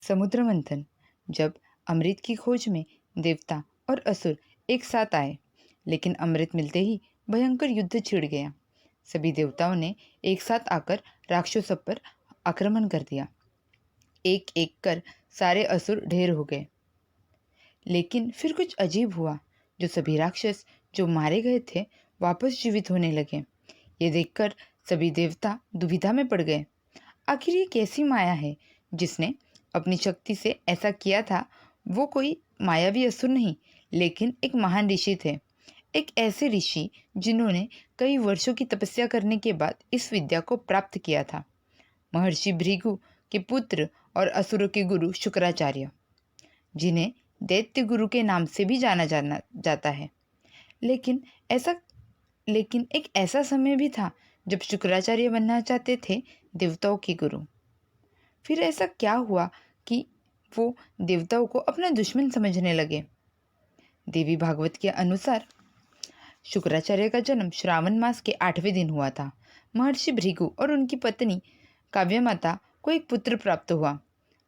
समुद्र मंथन। जब अमृत की खोज में देवता और असुर एक साथ आए, लेकिन अमृत मिलते ही भयंकर युद्ध छिड़ गया। सभी देवताओं ने एक साथ आकर राक्षसों पर आक्रमण कर दिया। एक एक कर सारे असुर ढेर हो गए। लेकिन फिर कुछ अजीब हुआ। जो सभी राक्षस जो मारे गए थे वापस जीवित होने लगे। ये देखकर सभी देवता दुविधा में पड़ गए। आखिर ये कैसी माया है जिसने अपनी शक्ति से ऐसा किया था। वो कोई मायावी असुर नहीं, लेकिन एक महान ऋषि थे। एक ऐसे ऋषि जिन्होंने कई वर्षों की तपस्या करने के बाद इस विद्या को प्राप्त किया था। महर्षि भृगु के पुत्र और असुरों के गुरु शुक्राचार्य, जिन्हें दैत्य गुरु के नाम से भी जाना जाता है। लेकिन ऐसा लेकिन एक ऐसा समय भी था जब शुक्राचार्य बनना चाहते थे देवताओं के गुरु। फिर ऐसा क्या हुआ कि वो देवताओं को अपना दुश्मन समझने लगे। देवी भागवत के अनुसार शुक्राचार्य का जन्म श्रावण मास के 8वें दिन हुआ था। महर्षि भृगु और उनकी पत्नी काव्यमाता को एक पुत्र प्राप्त हुआ।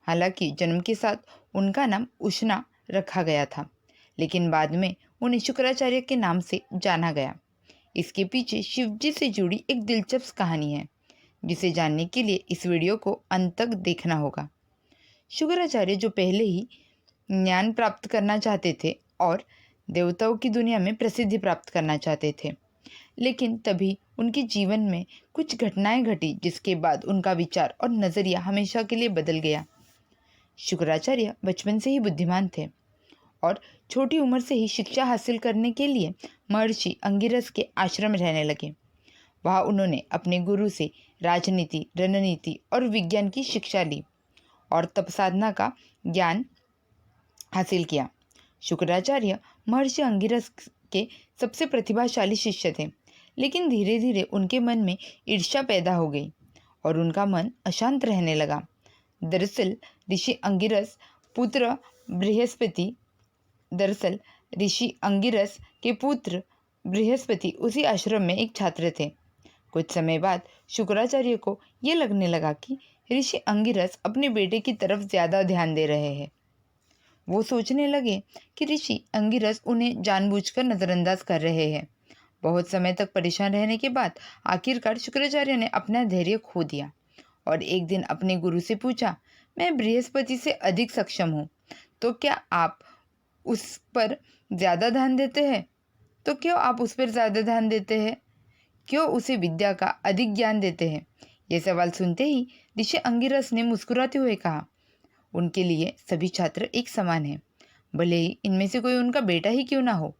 हालांकि जन्म के साथ उनका नाम उष्णा रखा गया था, लेकिन बाद में उन्हें शुक्राचार्य के नाम से जाना गया। इसके पीछे शिव जी से जुड़ी एक दिलचस्प कहानी है, जिसे जानने के लिए इस वीडियो को अंत तक देखना होगा। शुक्राचार्य जो पहले ही ज्ञान प्राप्त करना चाहते थे और देवताओं की दुनिया में प्रसिद्धि प्राप्त करना चाहते थे, लेकिन तभी उनके जीवन में कुछ घटनाएं घटी जिसके बाद उनका विचार और नज़रिया हमेशा के लिए बदल गया। शुक्राचार्य बचपन से ही बुद्धिमान थे और छोटी उम्र से ही शिक्षा हासिल करने के लिए महर्षि अंगिरस के आश्रम में रहने लगे। वहाँ उन्होंने अपने गुरु से राजनीति, रणनीति और विज्ञान की शिक्षा ली और तप साधना का ज्ञान हासिल किया। शुक्राचार्य महर्षि अंगिरस के सबसे प्रतिभाशाली शिष्य थे, लेकिन धीरे धीरे उनके मन में ईर्ष्या पैदा हो गई और उनका मन अशांत रहने लगा। दरअसल ऋषि अंगिरस पुत्र बृहस्पति दरअसल ऋषि अंगिरस के पुत्र बृहस्पति उसी आश्रम में एक छात्र थे। कुछ समय बाद शुक्राचार्य को ये लगने लगा कि ऋषि अंगिरस अपने बेटे की तरफ ज़्यादा ध्यान दे रहे हैं। वो सोचने लगे कि ऋषि अंगिरस उन्हें जानबूझकर नज़रअंदाज कर रहे हैं। बहुत समय तक परेशान रहने के बाद आखिरकार शुक्राचार्य ने अपना धैर्य खो दिया और एक दिन अपने गुरु से पूछा, मैं बृहस्पति से अधिक सक्षम हूँ, तो क्या आप उस पर ज़्यादा ध्यान देते हैं? क्यों उसे विद्या का अधिक ज्ञान देते हैं? ये सवाल सुनते ही ऋषि अंगिरस ने मुस्कुराते हुए कहा, उनके लिए सभी छात्र एक समान हैं, भले ही इनमें से कोई उनका बेटा ही क्यों ना हो।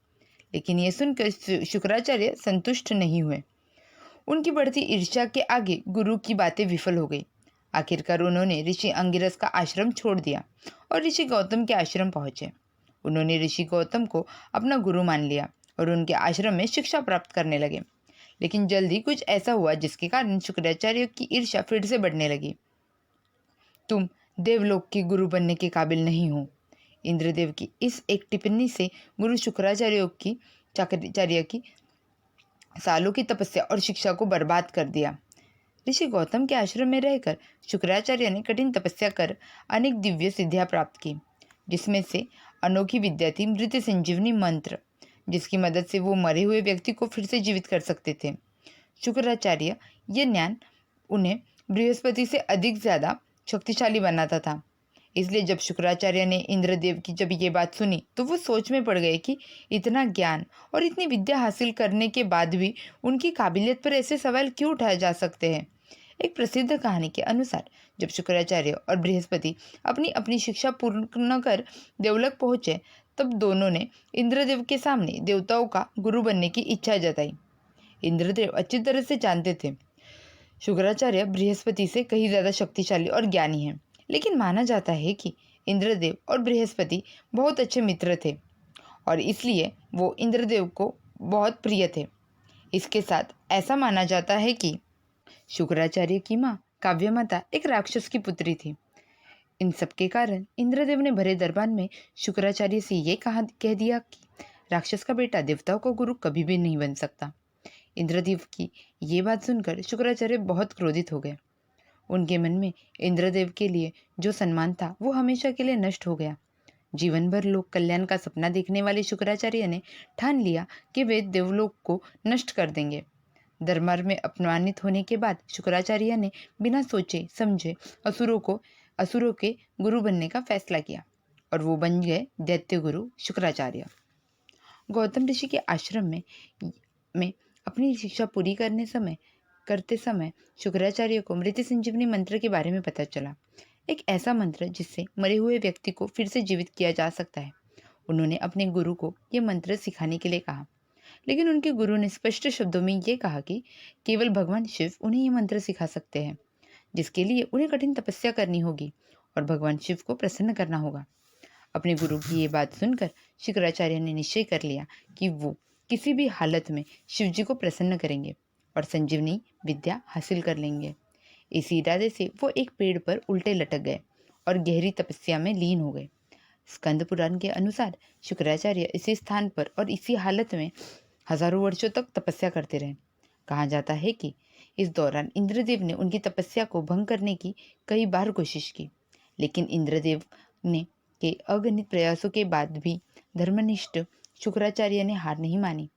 लेकिन ये सुनकर शुक्राचार्य संतुष्ट नहीं हुए। उनकी बढ़ती ईर्ष्या के आगे गुरु की बातें विफल हो गई। आखिरकार उन्होंने ऋषि अंगिरस का आश्रम छोड़ दिया और ऋषि गौतम के आश्रम पहुंचे। उन्होंने ऋषि गौतम को अपना गुरु मान लिया और उनके आश्रम में शिक्षा प्राप्त करने लगे। लेकिन जल्दी कुछ ऐसा हुआ जिसके कारण शुक्राचार्य की ईर्ष्या फिर से बढ़ने लगी। तुम देवलोक के गुरु बनने के काबिल नहीं हो। इंद्रदेव की इस एक टिप्पणी से गुरु शुक्राचार्य की सालों की तपस्या और शिक्षा को बर्बाद कर दिया। ऋषि गौतम के आश्रम में रहकर शुक्राचार्य ने कठिन तपस्या कर अनेक दिव्य सिद्धियां प्राप्त की, जिसमें से अनोखी विद्या थी मृत संजीवनी मंत्र, जिसकी मदद से वो मरे हुए व्यक्ति को फिर से जीवित कर सकते थे। शुक्राचार्य ये ज्ञान उन्हें बृहस्पति से अधिक ज़्यादा शक्तिशाली बनाता था। इसलिए जब शुक्राचार्य ने इंद्रदेव की जब ये बात सुनी तो वो सोच में पड़ गए कि इतना ज्ञान और इतनी विद्या हासिल करने के बाद भी उनकी काबिलियत पर ऐसे सवाल क्यों उठाए जा सकते हैं। एक प्रसिद्ध कहानी के अनुसार जब शुक्राचार्य और बृहस्पति अपनी अपनी शिक्षा पूर्ण कर देवलोक पहुंचे, तब दोनों ने इंद्रदेव के सामने देवताओं का गुरु बनने की इच्छा जताई। इंद्रदेव अच्छी तरह से जानते थे शुक्राचार्य बृहस्पति से कहीं ज़्यादा शक्तिशाली और ज्ञानी हैं, लेकिन माना जाता है कि इंद्रदेव और बृहस्पति बहुत अच्छे मित्र थे और इसलिए वो इंद्रदेव को बहुत प्रिय थे। इसके साथ ऐसा माना जाता है कि शुक्राचार्य की माँ काव्यमाता एक राक्षस की पुत्री थी। इन सब के कारण इंद्रदेव ने भरे दरबार में शुक्राचार्य से ये कह दिया कि राक्षस का बेटा देवताओं का गुरु कभी भी नहीं बन सकता। इंद्रदेव की ये बात सुनकर शुक्राचार्य बहुत क्रोधित हो गए। उनके मन में इंद्रदेव के लिए जो सम्मान था वो हमेशा के लिए नष्ट हो गया। जीवन भर लोक कल्याण का सपना देखने वाले शुक्राचार्य ने ठान लिया कि वे देवलोक को नष्ट कर देंगे। दरबार में अपमानित होने के बाद शुक्राचार्य ने बिना सोचे समझे असुरों के गुरु बनने का फैसला किया और वो बन गए दैत्य गुरु शुक्राचार्य। गौतम ऋषि के आश्रम में अपनी शिक्षा पूरी करते समय शुक्राचार्य को मृत संजीवनी मंत्र के बारे में पता चला। एक ऐसा मंत्र जिससे मरे हुए व्यक्ति को फिर से जीवित किया जा सकता है। उन्होंने अपने गुरु को यह मंत्र सिखाने के लिए कहा, लेकिन उनके गुरु ने स्पष्ट शब्दों में ये कहा कि केवल भगवान शिव उन्हें ये मंत्र सिखा सकते हैं, जिसके लिए उन्हें कठिन तपस्या करनी होगी और भगवान शिव को प्रसन्न करना होगा। अपने गुरु की ये बात सुनकर शुक्राचार्य ने निश्चय कर लिया कि वो किसी भी हालत में शिव जी को प्रसन्न करेंगे और संजीवनी विद्या हासिल कर लेंगे। इसी इरादे से वो एक पेड़ पर उल्टे लटक गए और गहरी तपस्या में लीन हो गए। स्कंद पुराण के अनुसार शुक्राचार्य इसी स्थान पर और इसी हालत में हजारों वर्षों तक तपस्या करते रहे। कहा जाता है कि इस दौरान इंद्रदेव ने उनकी तपस्या को भंग करने की कई बार कोशिश की, लेकिन इंद्रदेव ने के अगणित प्रयासों के बाद भी धर्मनिष्ठ शुक्राचार्य ने हार नहीं मानी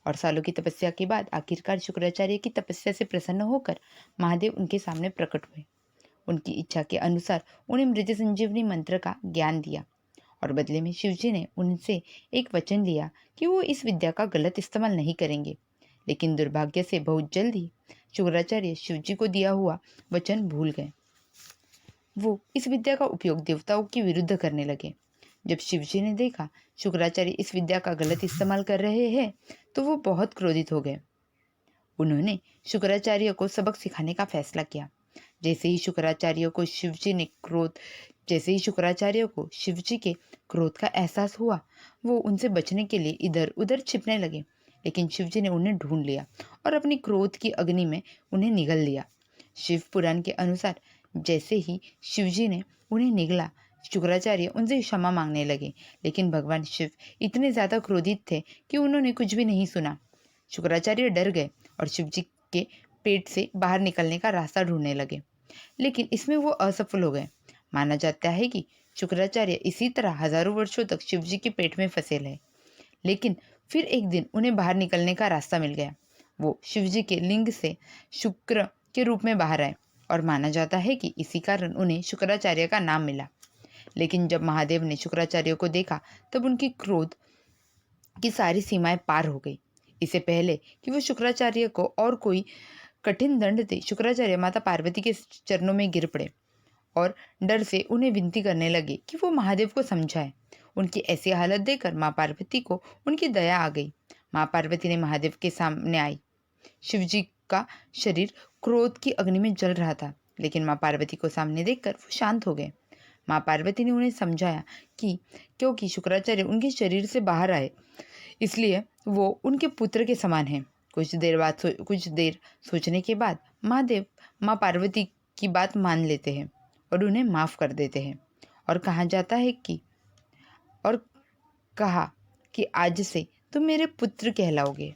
और सालों की तपस्या के बाद आखिरकार शुक्राचार्य की तपस्या से प्रसन्न होकर महादेव उनके सामने प्रकट हुए। उनकी इच्छा के अनुसार उन्हें मृत संजीवनी मंत्र का ज्ञान दिया और बदले में शिवजी ने उनसे एक वचन लिया कि वो इस विद्या का गलत इस्तेमाल नहीं करेंगे। लेकिन दुर्भाग्य से बहुत जल्द ही शुक्राचार्य शिवजी को दिया हुआ वचन भूल गए। वो इस विद्या का उपयोग देवताओं के विरुद्ध करने लगे। जब शिवजी ने देखा शुक्राचार्य इस विद्या का गलत इस्तेमाल कर रहे हैं तो वो बहुत क्रोधित हो गए। उन्होंने शुक्राचार्य को सबक सिखाने का फैसला किया। जैसे ही शुक्राचार्य को शिवजी के क्रोध का एहसास हुआ, वो उनसे बचने के लिए इधर उधर छिपने लगे, लेकिन शिवजी ने उन्हें ढूंढ लिया और अपनी क्रोध की अग्नि में उन्हें निगल दिया। शिव पुराण के अनुसार जैसे ही शिवजी ने उन्हें निगला, शुक्राचार्य उनसे क्षमा मांगने लगे, लेकिन भगवान शिव इतने ज्यादा क्रोधित थे कि उन्होंने कुछ भी नहीं सुना। शुक्राचार्य डर गए और शिवजी के पेट से बाहर निकलने का रास्ता ढूंढने लगे, लेकिन इसमें वो असफल हो गए। माना जाता है कि शुक्राचार्य इसी तरह हजारों वर्षों तक शिवजी के पेट में फंसे रहे, लेकिन फिर एक दिन उन्हें बाहर निकलने का रास्ता मिल गया। वो शिवजी के लिंग से शुक्र के रूप में बाहर आए और माना जाता है कि इसी कारण उन्हें शुक्राचार्य का नाम मिला। लेकिन जब महादेव ने शुक्राचार्य को देखा तब उनकी क्रोध की सारी सीमाएं पार हो गई। इससे पहले कि वो शुक्राचार्य को और कोई कठिन दंड दे, शुक्राचार्य माता पार्वती के चरणों में गिर पड़े और डर से उन्हें विनती करने लगे कि वो महादेव को समझाए। उनकी ऐसी हालत देखकर माँ पार्वती को उनकी दया आ गई। माँ पार्वती ने महादेव के सामने आई। शिवजी का शरीर क्रोध की अग्नि में जल रहा था, लेकिन माँ पार्वती को सामने देखकर वो शांत हो गए। माँ पार्वती ने उन्हें समझाया कि क्योंकि शुक्राचार्य उनके शरीर से बाहर आए, इसलिए वो उनके पुत्र के समान हैं। कुछ देर सोचने के बाद महादेव माँ पार्वती की बात मान लेते हैं और उन्हें माफ कर देते हैं और कहा कि आज से तुम मेरे पुत्र कहलाओगे।